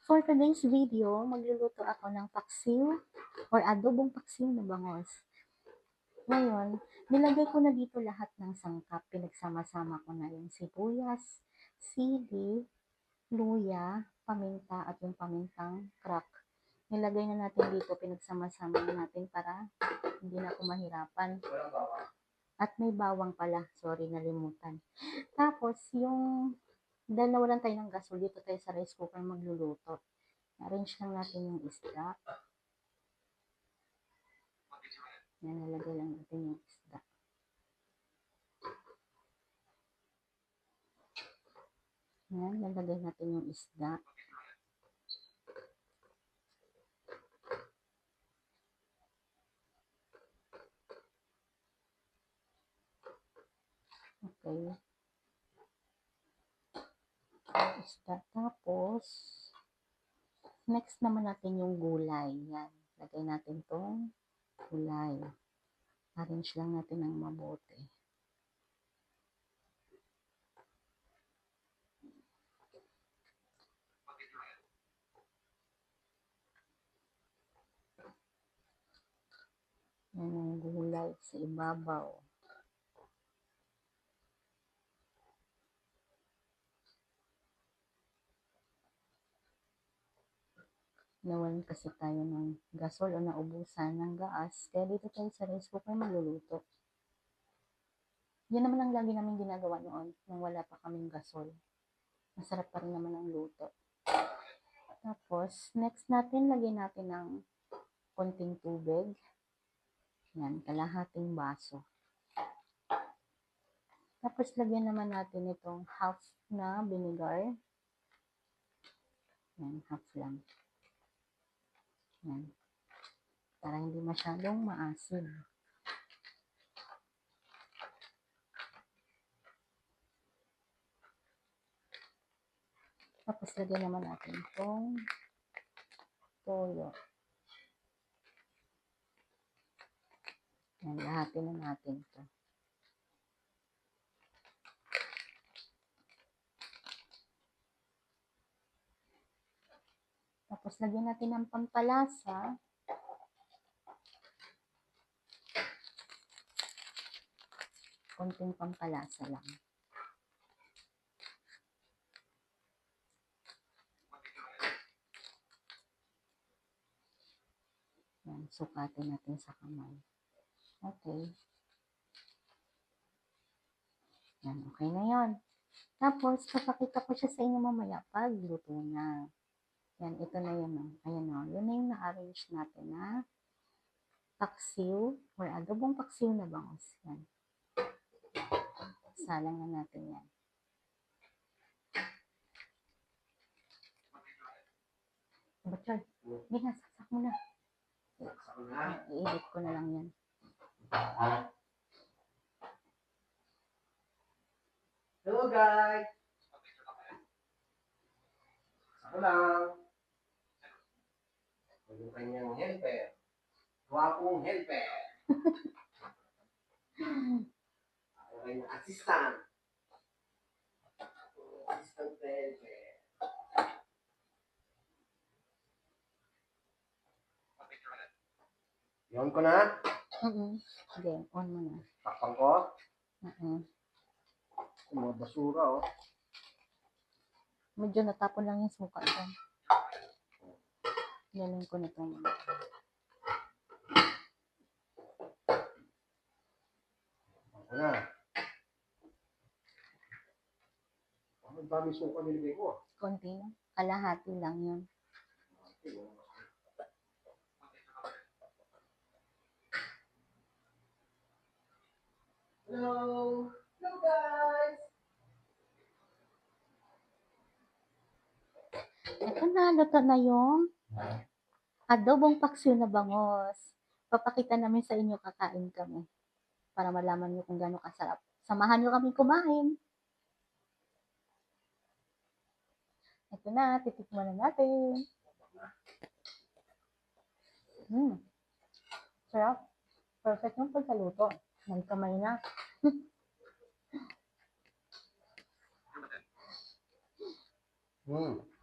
For today's video, magluluto ako ng paksiw or adobong paksiw na bangos. Ngayon, nilagay ko na dito lahat ng sangkap. Pinagsama-sama ko na yung sibuyas, sili, luya, paminta at yung pamintang crack. Nilagay na natin dito, pinagsama-sama na natin para hindi na ako mahirapan. At may bawang pala, sorry, nalimutan. Tapos, dahil nawalan tayo ng gasol, dito tayo sa rice cooker magluluto. Arrange lang natin yung isda. Yan, nalagay lang natin yung isda. Yan, nalagay natin yung isda. Okay. Isda. Tapos, next naman natin yung gulay. Yan, lagay natin tong gulay. Arrange lang natin ng mabuti. Yan yung gulay sa ibabaw. Nawalan kasi tayo ng gasol o naubusan ng gas. Kaya dito tayo sa rice cooker magluluto. Yan naman ang lagi namin ginagawa noon nung wala pa kaming gasol. Masarap pa rin naman ang luto. Tapos, next natin, lagyan natin ng konting tubig. Yan, kalahating baso. Tapos, lagyan naman natin itong half na vinegar. Yan, half lang. Yan. Para hindi masyadong maasim. Tapos, lagyan naman natin itong toyo. Yan, lahatin na natin ito. Tapos, lagyan natin ng pampalasa. Konting pampalasa lang. Yan, sukatin natin sa kamay. Okay. Yan, okay na yon. Tapos, papakita ko siya sa inyo mamaya pag luto na. Yan, ito na yun. Ayan o, yun na yung na-arrange natin na paksiw or adobong paksiw na bangos. Yan. Salang na natin yan. Bachar, hindi na, saksak mo na. I-edit ko na lang yan. Hello guys! Ako lang. Yung kanyang helper. Wapong helper. Ako kanyang assistant. Assistant helper. Yun ko na? Sige, on mo na. Takpan ko? Mga basura oh. Medyo natapon lang yung suka ko. Galing ko na itong mga. Ako na. Ang dami suka nilagay ko. Konti lang. Kalahati lang yun. Hello! Hello guys! Ito na, luto na yung adobong paksiw na bangos. Papakita namin sa inyo, kakain kami. Para malaman nyo kung gano'ng kasarap. Samahan nyo kami kumain. Ito na, titikman na natin. Sarap. Perfect yung pagkaluto. Nagkamay na.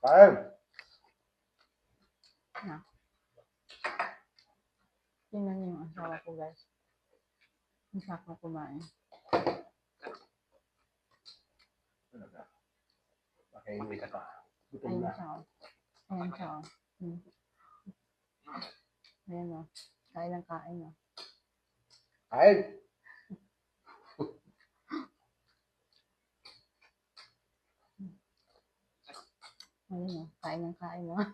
Kain! Na. Tingnan niyo yung asawa ko, guys. Ang sarap kumain. Makainwi ka pa. Gutom Ayun na. siya, oh. Ayan siya, oh. Ayan, oh. Kain ng kain, oh. Kain! Ayun, oh. Kain ng kain, oh.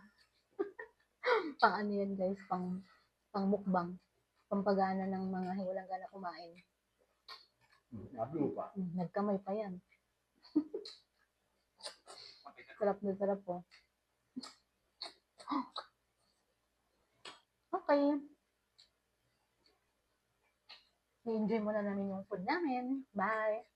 Pang ano yan, guys? Pang mukbang. Pampagana ng mga walang gana kumain. Sabi mo pa. Nagkamay pa yan. Sarap na sarap, oh. Okay. I-enjoy muna namin yung food namin. Bye!